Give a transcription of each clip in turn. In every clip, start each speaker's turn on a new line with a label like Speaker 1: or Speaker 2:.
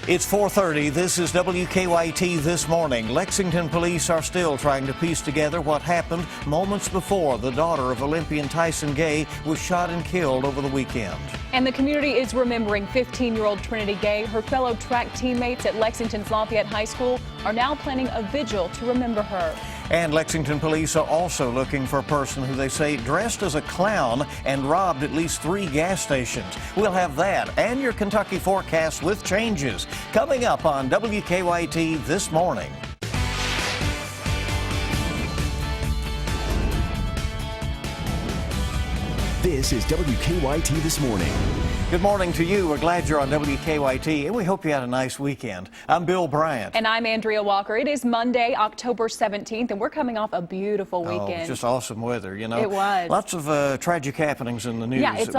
Speaker 1: It's 4:30. This is WKYT This Morning. Lexington police are still trying to piece together what happened moments before the daughter of Olympian Tyson Gay was shot and killed over the weekend.
Speaker 2: And the community is remembering 15-year-old Trinity Gay. Her fellow track teammates at Lexington's Lafayette High School are now planning a vigil to remember her.
Speaker 1: And Lexington police are also looking for a person who they say dressed as a clown and robbed at least 3 gas stations. We'll have that and your Kentucky forecast with changes coming up on WKYT This Morning.
Speaker 3: This is WKYT This Morning.
Speaker 1: Good morning to you. We're glad you're on WKYT, and we hope you had a nice weekend. I'm Bill Bryant.
Speaker 2: And I'm Andrea Walker. It is Monday, October 17th, and we're coming off a beautiful weekend.
Speaker 1: Oh, just awesome weather, you know.
Speaker 2: It was.
Speaker 1: Lots of tragic happenings in the news.
Speaker 2: Yeah, it's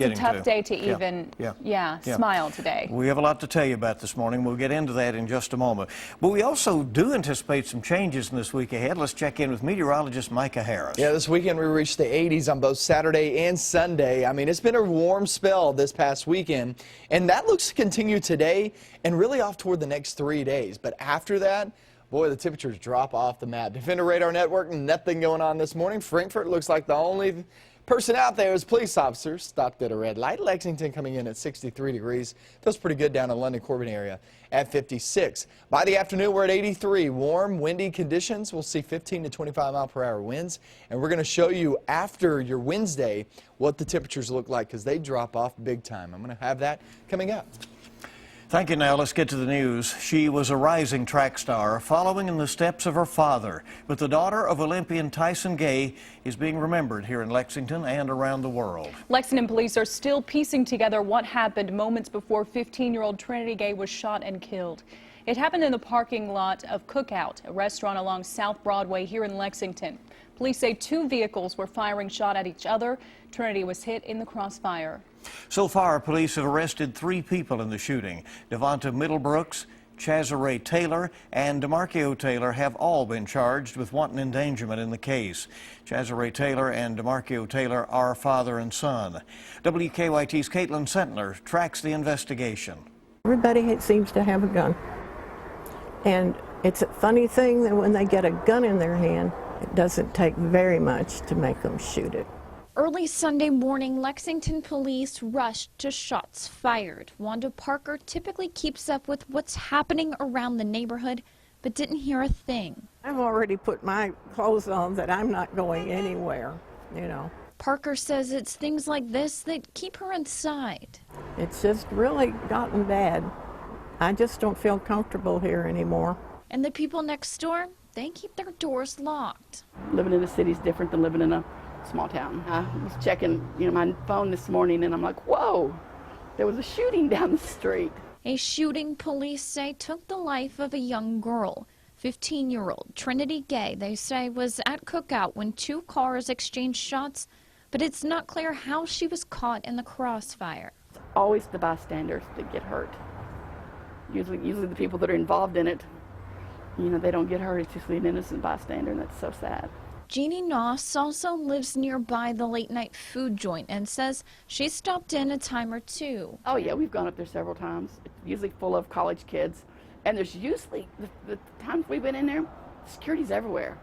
Speaker 2: a tough day to even smile today.
Speaker 1: We have a lot to tell you about this morning. We'll get into that in just a moment. But we also do anticipate some changes in this week ahead. Let's check in with meteorologist Micah Harris.
Speaker 4: Yeah, this weekend we reached the 80s on both Saturday and Sunday. I mean, it's been a warm spell this past weekend, and that looks to continue today and really off toward the next 3 days. But after that, boy, the temperatures drop off the map. Defender Radar Network, nothing going on this morning. Frankfort looks like the only person out there is police officers stopped at a red light. Lexington coming in at 63 degrees. Feels pretty good down in London Corbin area at 56. By the afternoon, we're at 83. Warm, windy conditions. We'll see 15 to 25 mile per hour winds. And we're going to show you after your Wednesday what the temperatures look like because they drop off big time. I'm going to have that coming up.
Speaker 1: Thank you. Now let's get to the news. She was a rising track star, following in the steps of her father. But the daughter of Olympian Tyson Gay is being remembered here in Lexington and around the world.
Speaker 2: Lexington police are still piecing together what happened moments before 15-year-old Trinity Gay was shot and killed. It happened in the parking lot of Cookout, a restaurant along South Broadway here in Lexington. Police say 2 vehicles were firing shot at each other. Trinity was hit in the crossfire.
Speaker 1: So far, police have arrested 3 people in the shooting. Devonta Middlebrooks, Chazare Taylor, and DeMarcio Taylor have all been charged with wanton endangerment in the case. Chazare Taylor and DeMarcio Taylor are father and son. WKYT's Caitlin Sentler tracks the investigation.
Speaker 5: Everybody seems to have a gun. And it's a funny thing that when they get a gun in their hand, it doesn't take very much to make them shoot it.
Speaker 6: Early Sunday morning, Lexington police rushed to shots fired. Wanda Parker typically keeps up with what's happening around the neighborhood, but didn't hear a thing.
Speaker 5: I've already put my clothes on that I'm not going anywhere, you know.
Speaker 6: Parker says it's things like this that keep her inside.
Speaker 5: It's just really gotten bad. I just don't feel comfortable here anymore.
Speaker 6: And the people next door, they keep their doors locked.
Speaker 7: Living in the city is different than living in a small town. I was checking, my phone this morning, and I'm like, whoa, there was a shooting down the street.
Speaker 6: A shooting, police say, took the life of a young girl. 15-year-old Trinity Gay, they say, was at Cookout when 2 cars exchanged shots, but it's not clear how she was caught in the crossfire.
Speaker 7: It's always the bystanders that get hurt. Usually the people that are involved in it, they don't get hurt. It's just an innocent bystander, and that's so sad.
Speaker 6: Jeannie Noss also lives nearby the late-night food joint and says she stopped in a time or 2.
Speaker 7: Oh, yeah, we've gone up there several times. It's usually full of college kids. And there's usually, the times we've been in there, security's everywhere.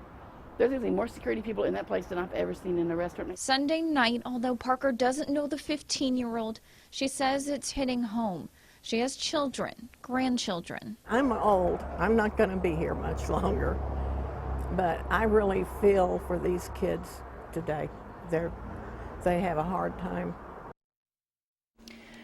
Speaker 7: There's usually more security people in that place than I've ever seen in a restaurant.
Speaker 6: Sunday night, although Parker doesn't know the 15-year-old, she says it's hitting home. She has children, grandchildren.
Speaker 5: I'm old. I'm not going to be here much longer. But I really feel for these kids today. They have a hard time.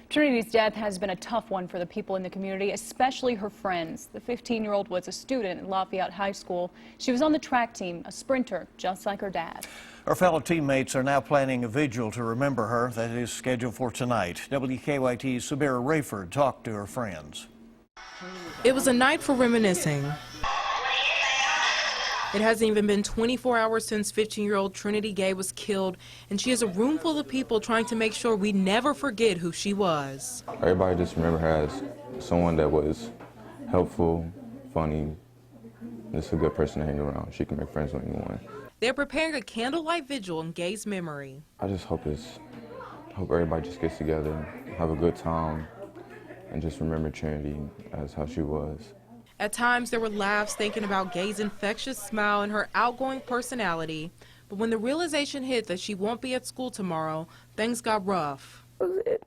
Speaker 2: Trinity's death has been a tough one for the people in the community, especially her friends. The 15-year-old was a student at Lafayette High School. She was on the track team, a sprinter, just like her dad.
Speaker 1: Her fellow teammates are now planning a vigil to remember her that is scheduled for tonight. WKYT's Sabira Rayford talked to her friends.
Speaker 8: It was a night for reminiscing. It hasn't even been 24 hours since 15-year-old Trinity Gay was killed, and she has a room full of people trying to make sure we never forget who she was.
Speaker 9: Everybody just remember her as someone that was helpful, funny, just a good person to hang around. She can make friends with anyone.
Speaker 8: They're preparing a candlelight vigil in Gay's memory.
Speaker 9: I just hope everybody just gets together, have a good time, and just remember Trinity as how she was.
Speaker 8: At times, there were laughs thinking about Gay's infectious smile and her outgoing personality. But when the realization hit that she won't be at school tomorrow, things got rough.
Speaker 10: That was it.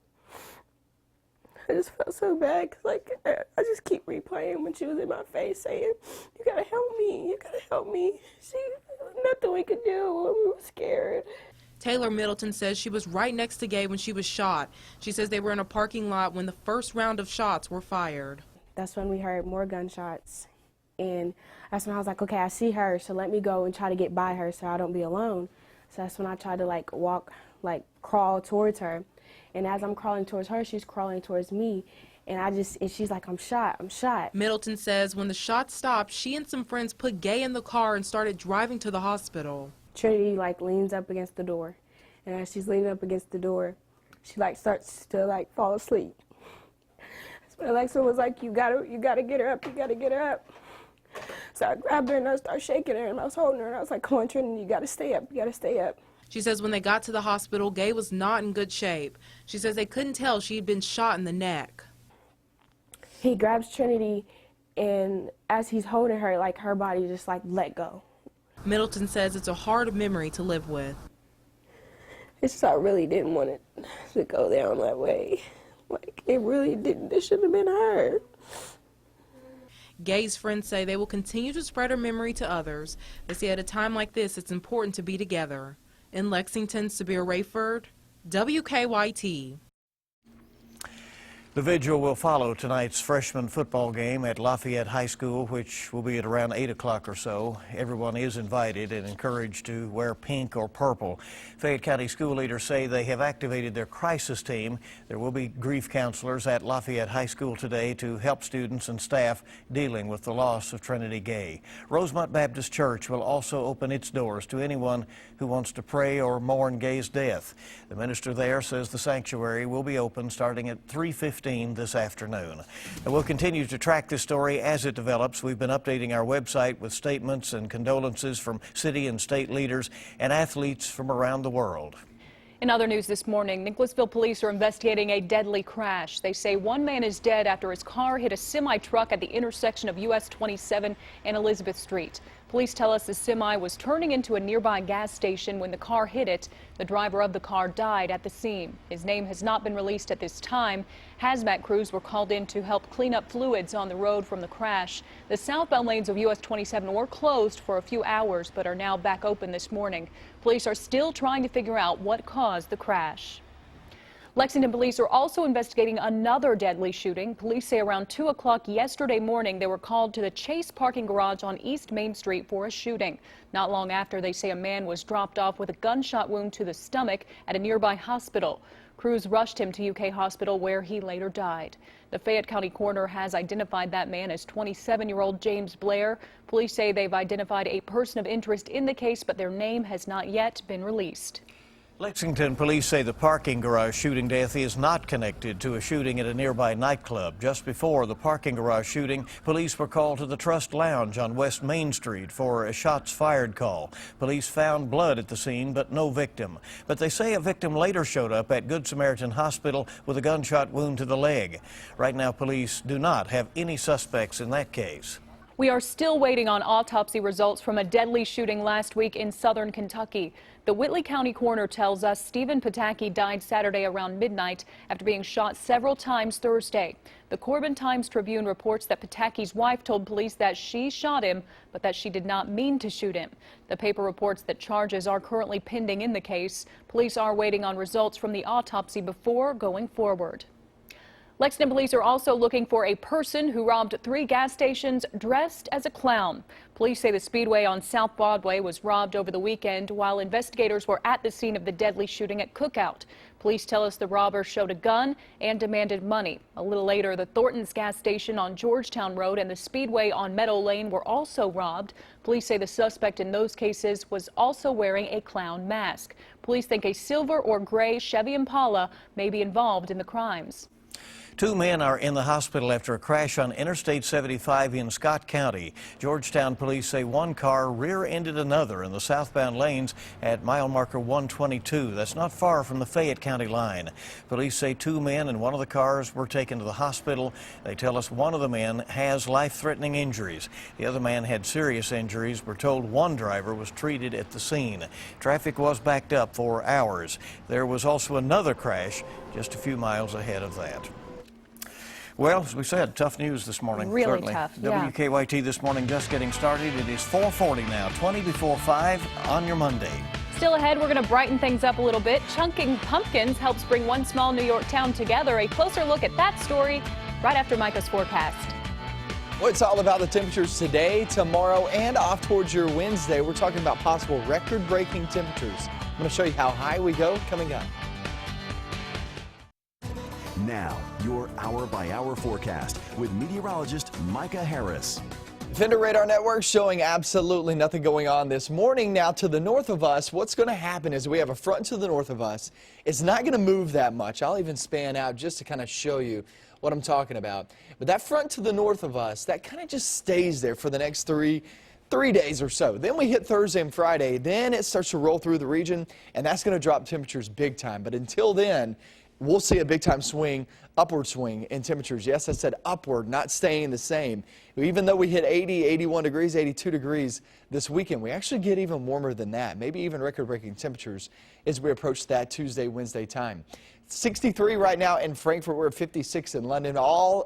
Speaker 10: I just felt so bad because, like, I just keep replaying when she was in my face saying, "You gotta help me, you gotta help me." Nothing we could do. We were scared.
Speaker 8: Taylor Middleton says she was right next to Gay when she was shot. She says they were in a parking lot when the first round of shots were fired.
Speaker 10: That's when we heard more gunshots. And that's when I was like, okay, I see her, so let me go and try to get by her so I don't be alone. So that's when I tried to, like, walk, like, crawl towards her. And as I'm crawling towards her, she's crawling towards me. And she's like, I'm shot, I'm shot.
Speaker 8: Middleton says when the shots stopped, she and some friends put Gay in the car and started driving to the hospital.
Speaker 10: Trinity, like, leans up against the door. And as she's leaning up against the door, she, like, starts to, like, fall asleep. But Alexa was like, you gotta get her up, you gotta get her up. So I grabbed her and I started shaking her and I was holding her and I was like, come on, Trinity, you gotta stay up, you gotta stay up.
Speaker 8: She says when they got to the hospital, Gay was not in good shape. She says they couldn't tell she had been shot in the neck.
Speaker 10: He grabs Trinity and as he's holding her, like, her body just, like, let go.
Speaker 8: Middleton says it's a hard memory to live with.
Speaker 10: It's just I really didn't want it to go down that way. Like, it really didn't, it should have been her.
Speaker 8: Gay's friends say they will continue to spread her memory to others. They say at a time like this, it's important to be together. In Lexington, Sabir Rayford, WKYT.
Speaker 1: The vigil will follow tonight's freshman football game at Lafayette High School, which will be at around 8 o'clock or so. Everyone is invited and encouraged to wear pink or purple. Fayette County school leaders say they have activated their crisis team. There will be grief counselors at Lafayette High School today to help students and staff dealing with the loss of Trinity Gay. Rosemont Baptist Church will also open its doors to anyone who wants to pray or mourn Gay's death. The minister there says the sanctuary will be open starting at 3:15 this afternoon. And we'll continue to track this story as it develops. We've been updating our website with statements and condolences from city and state leaders and athletes from around the world.
Speaker 2: In other news this morning, Nicholasville police are investigating a deadly crash. They say one man is dead after his car hit a semi-truck at the intersection of US 27 and Elizabeth Street. Police tell us the semi was turning into a nearby gas station when the car hit it. The driver of the car died at the scene. His name has not been released at this time. Hazmat crews were called in to help clean up fluids on the road from the crash. The southbound lanes of US 27 were closed for a few hours but are now back open this morning. Police are still trying to figure out what caused the crash. Lexington police are also investigating another deadly shooting. Police say around 2 o'clock yesterday morning they were called to the Chase parking garage on East Main Street for a shooting. Not long after, they say a man was dropped off with a gunshot wound to the stomach at a nearby hospital. Crews rushed him to UK Hospital where he later died. The Fayette County coroner has identified that man as 27-year-old James Blair. Police say they've identified a person of interest in the case, but their name has not yet been released.
Speaker 1: Lexington police say the parking garage shooting death is not connected to a shooting at a nearby nightclub. Just before the parking garage shooting, police were called to the Trust Lounge on West Main Street for a shots fired call. Police found blood at the scene, but no victim. But they say a victim later showed up at Good Samaritan Hospital with a gunshot wound to the leg. Right now, police do not have any suspects in that case.
Speaker 2: We are still waiting on autopsy results from a deadly shooting last week in southern Kentucky. The Whitley County coroner tells us Stephen Pataki died Saturday around midnight after being shot several times Thursday. The Corbin Times-Tribune reports that Pataki's wife told police that she shot him, but that she did not mean to shoot him. The paper reports that charges are currently pending in the case. Police are waiting on results from the autopsy before going forward. Lexington police are also looking for a person who robbed 3 gas stations dressed as a clown. Police say the Speedway on South Broadway was robbed over the weekend while investigators were at the scene of the deadly shooting at Cookout. Police tell us the robber showed a gun and demanded money. A little later, the Thornton's gas station on Georgetown Road and the Speedway on Meadow Lane were also robbed. Police say the suspect in those cases was also wearing a clown mask. Police think a silver or gray Chevy Impala may be involved in the crimes.
Speaker 1: Two men are in the hospital after a crash on Interstate 75 in Scott County. Georgetown police say one car rear-ended another in the southbound lanes at mile marker 122. That's not far from the Fayette County line. Police say two men in one of the cars were taken to the hospital. They tell us one of the men has life-threatening injuries. The other man had serious injuries. We're told one driver was treated at the scene. Traffic was backed up for hours. There was also another crash just a few miles ahead of that. Well, as we said, tough news this morning.
Speaker 2: Really
Speaker 1: certainly.
Speaker 2: tough, yeah.
Speaker 1: WKYT this morning just getting started. It is 4:40 now, 20 before 5 on your Monday.
Speaker 2: Still ahead, we're going to brighten things up a little bit. Chunking pumpkins helps bring one small New York town together. A closer look at that story right after Micah's forecast.
Speaker 4: Well, it's all about the temperatures today, tomorrow, and off towards your Wednesday. We're talking about possible record-breaking temperatures. I'm going to show you how high we go coming up.
Speaker 3: Now, your hour-by-hour forecast with meteorologist Micah Harris.
Speaker 4: Fender Radar Network showing absolutely nothing going on this morning. Now to the north of us, what's going to happen is we have a front to the north of us. It's not going to move that much. I'll even span out just to kind of show you what I'm talking about. But that front to the north of us, that kind of just stays there for the next three days or so. Then we hit Thursday and Friday. Then it starts to roll through the region, and that's going to drop temperatures big time. But until then, we'll see a big-time swing, upward swing in temperatures. Yes, I said upward, not staying the same. Even though we hit 80, 81 degrees, 82 degrees this weekend, we actually get even warmer than that, maybe even record-breaking temperatures as we approach that Tuesday, Wednesday time. 63 right now in Frankfurt. We're at 56 in London.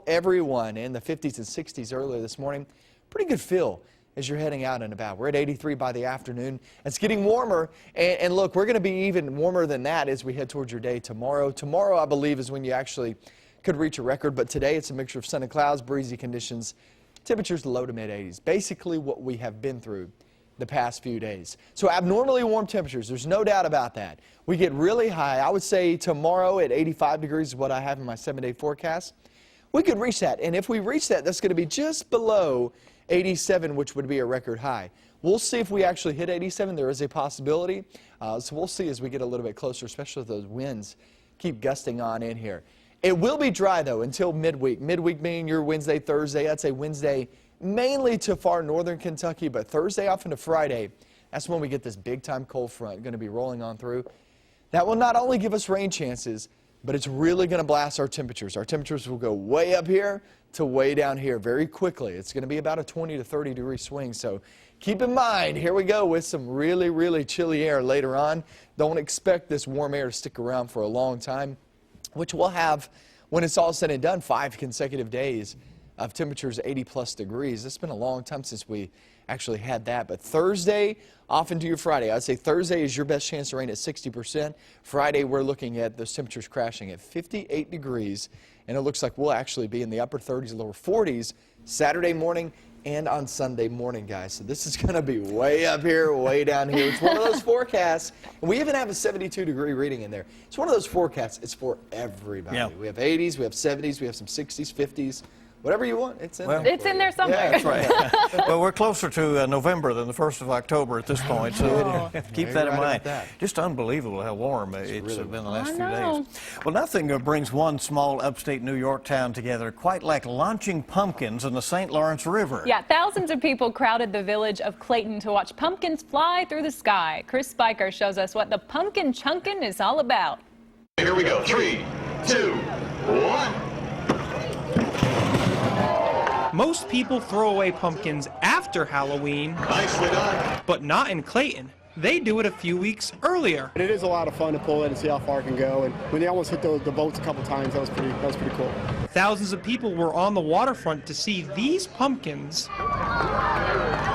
Speaker 4: Everyone in the 50s and 60s earlier this morning. Pretty good feel as you're heading out and about. We're at 83 by the afternoon. It's getting warmer, and look, we're going to be even warmer than that as we head towards your day tomorrow. Tomorrow, I believe, is when you actually could reach a record, but today it's a mixture of sun and clouds, breezy conditions, temperatures low to mid-80s. Basically what we have been through the past few days. So abnormally warm temperatures, there's no doubt about that. We get really high. I would say tomorrow at 85 degrees is what I have in my 7-day forecast. We could reach that, and if we reach that, that's going to be just below 87, which would be a record high. We'll see if we actually hit 87. There is a possibility. So we'll see as we get a little bit closer, especially if those winds keep gusting on in here. It will be dry, though, until midweek. Midweek being your Wednesday, Thursday. I'd say Wednesday mainly to far northern Kentucky, but Thursday off into Friday, that's when we get this big-time cold front going to be rolling on through. That will not only give us rain chances, but it's really going to blast our temperatures. Our temperatures will go way up here to way down here very quickly. It's going to be about a 20 to 30 degree swing. So keep in mind, here we go with some really, really chilly air later on. Don't expect this warm air to stick around for a long time, which we'll have when it's all said and done, 5 consecutive days of temperatures 80+ degrees. It's been a long time since we actually had that. But Thursday off into your Friday, I'd say Thursday is your best chance to rain at 60%. Friday, we're looking at those temperatures crashing at 58 degrees. And it looks like we'll actually be in the upper 30s, lower 40s Saturday morning and on Sunday morning, guys. So this is going to be way up here, way down here. It's one of those forecasts. And we even have a 72-degree reading in there. It's one of those forecasts. It's for everybody. Yeah. We have 80s, we have 70s, we have some 60s, 50s. Whatever you want, it's in there.
Speaker 2: It's in there somewhere.
Speaker 1: Yeah, that's right. Well, we're closer to November than the 1st of October at this point, so keep that in mind. Just unbelievable how warm it's really been the last few days. Well, nothing brings one small upstate New York town together quite like launching pumpkins in the St. Lawrence River.
Speaker 2: Yeah, thousands of people crowded the village of Clayton to watch pumpkins fly through the sky. Chris Spiker shows us what the pumpkin chunkin' is all about.
Speaker 11: Here we go. 3, 2, 1.
Speaker 12: Most people throw away pumpkins after Halloween,
Speaker 11: Nicely done.
Speaker 12: But not in Clayton. They do it a few weeks earlier.
Speaker 13: It is a lot of fun to pull it and see how far it can go. And when they almost hit the boats a couple times, that was pretty cool.
Speaker 12: Thousands of people were on the waterfront to see these pumpkins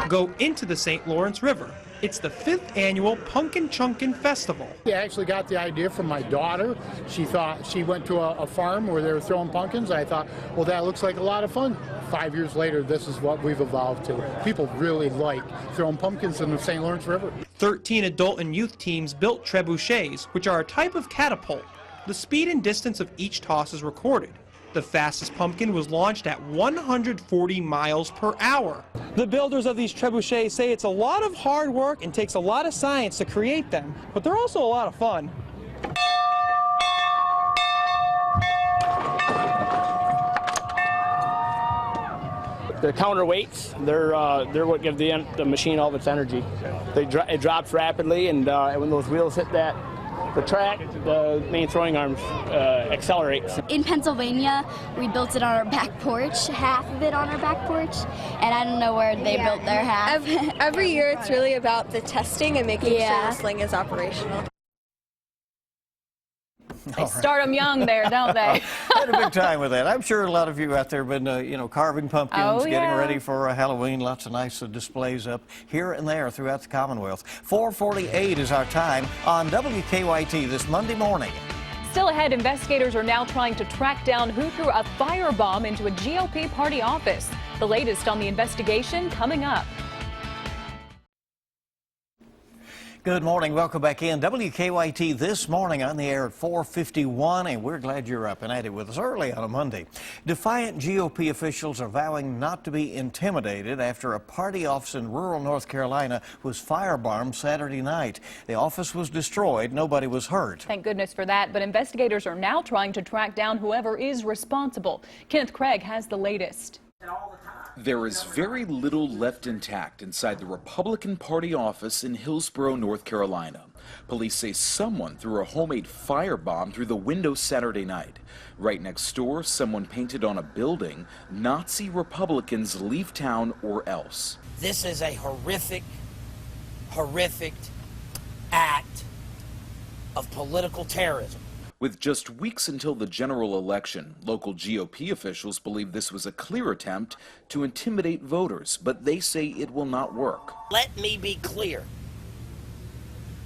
Speaker 12: go into the St. Lawrence River. It's the 5th annual Pumpkin Chunkin' Festival.
Speaker 14: I actually got the idea from my daughter. She went to a farm where they were throwing pumpkins. I thought, well, that looks like a lot of fun. 5 years later, this is what we've evolved to. People really like throwing pumpkins in the St. Lawrence River.
Speaker 12: 13 adult and youth teams built trebuchets, which are a type of catapult. The speed and distance of each toss is recorded. The fastest pumpkin was launched at 140 miles per hour. The builders of these trebuchets say it's a lot of hard work and takes a lot of science to create them, but they're also a lot of fun.
Speaker 15: The counterweights, they're what give the machine all of its energy. It drops rapidly, and when those wheels hit the track, the main throwing arm accelerates.
Speaker 16: In Pennsylvania, we built it on our back porch, half of it on our back porch, and I don't know where they built their half.
Speaker 17: Every year it's really about the testing and making sure the sling is operational.
Speaker 2: They start them young there, don't they?
Speaker 1: Had a big time with that. I'm sure a lot of you out there have been, carving pumpkins, getting ready for Halloween. Lots of nice displays up here and there throughout the Commonwealth. 4:48 is our time on WKYT this Monday morning.
Speaker 2: Still ahead, investigators are now trying to track down who threw a firebomb into a GOP party office. The latest on the investigation coming up.
Speaker 1: Good morning. Welcome back in. WKYT this morning on the air at 4:51, and we're glad you're up and at it with us early on a Monday. Defiant GOP officials are vowing not to be intimidated after a party office in rural North Carolina was firebombed Saturday night. The office was destroyed. Nobody was hurt.
Speaker 2: Thank goodness for that, but investigators are now trying to track down whoever is responsible. Kenneth Craig has the latest.
Speaker 18: There is very little left intact inside the Republican Party office in Hillsborough, North Carolina. Police say someone threw a homemade firebomb through the window Saturday night. Right next door, someone painted on a building, "Nazi Republicans leave town or else."
Speaker 19: This is a horrific act of political terrorism.
Speaker 18: With just weeks until the general election, local GOP officials believe this was a clear attempt to intimidate voters, but they say it will not work.
Speaker 19: Let me be clear.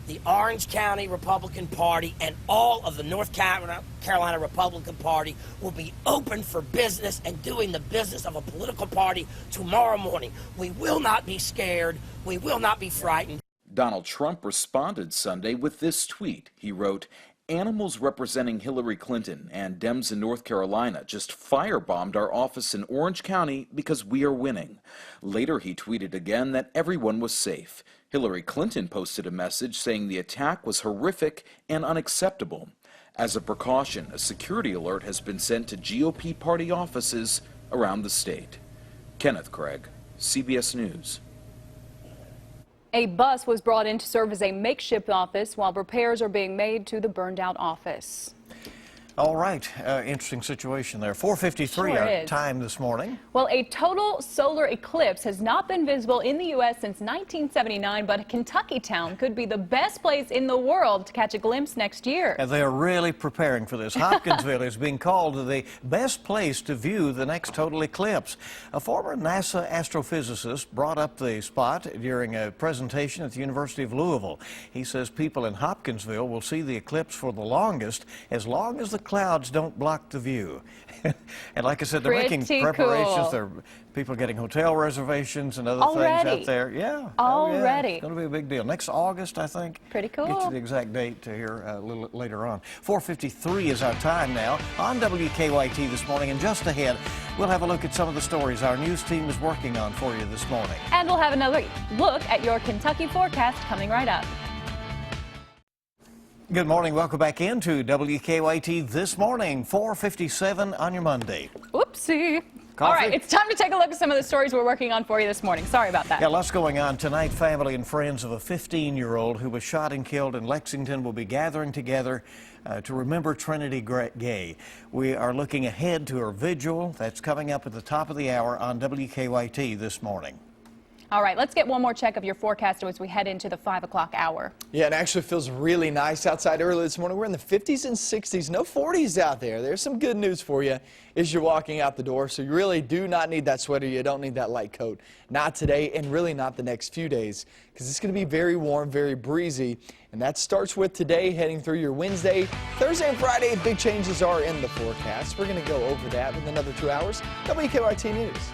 Speaker 19: The Orange County Republican Party and all of the North Carolina Republican Party will be open for business and doing the business of a political party tomorrow morning. We will not be scared. We will not be frightened.
Speaker 18: Donald Trump responded Sunday with this tweet. He wrote, "Animals representing Hillary Clinton and Dems in North Carolina just firebombed our office in Orange County because we are winning." Later, he tweeted again that everyone was safe. Hillary Clinton posted a message saying the attack was horrific and unacceptable. As a precaution, a security alert has been sent to GOP party offices around the state. Kenneth Craig, CBS News.
Speaker 2: A bus was brought in to serve as a makeshift office while repairs are being made to the burned out office.
Speaker 1: All right, interesting situation there. 4:53
Speaker 2: Sure
Speaker 1: our
Speaker 2: is.
Speaker 1: time this morning.
Speaker 2: Well, a total solar eclipse has not been visible in the U.S. since 1979, but a Kentucky town could be the best place in the world to catch a glimpse next year.
Speaker 1: And they are really preparing for this. Hopkinsville is being called the best place to view the next total eclipse. A former NASA astrophysicist brought up the spot during a presentation at the University of Louisville. He says people in Hopkinsville will see the eclipse for the longest, as long as the clouds don't block the view. And like I said, they're making preparations.
Speaker 2: Cool.
Speaker 1: There are people getting hotel reservations and other
Speaker 2: Already?
Speaker 1: things out there. Yeah.
Speaker 2: Already.
Speaker 1: It's going to be a big deal. Next August, I think.
Speaker 2: Pretty cool.
Speaker 1: Get you the exact date to hear a little later on. 4:53 is our time now on WKYT this morning. And just ahead, we'll have a look at some of the stories our news team is working on for you this morning.
Speaker 2: And we'll have another look at your Kentucky forecast coming right up.
Speaker 1: Good morning. Welcome back into WKYT this morning, 4:57 on your Monday.
Speaker 2: Whoopsie.
Speaker 1: Coffee?
Speaker 2: All right, it's time to take a look at some of the stories we're working on for you this morning. Sorry about that.
Speaker 1: Yeah, lots going on tonight. Family and friends of a 15-year-old who was shot and killed in Lexington will be gathering together to remember Trinity Gay. We are looking ahead to her vigil. That's coming up at the top of the hour on WKYT this morning.
Speaker 2: All right, let's get one more check of your forecast as we head into the 5 o'clock hour.
Speaker 4: Yeah, it actually feels really nice outside early this morning. We're in the 50s and 60s, no 40s out there. There's some good news for you as you're walking out the door. So you really do not need that sweater. You don't need that light coat. Not today and really not the next few days, because it's going to be very warm, very breezy. And that starts with today heading through your Wednesday, Thursday, and Friday. Big changes are in the forecast. We're going to go over that in another 2 hours. WKYT News.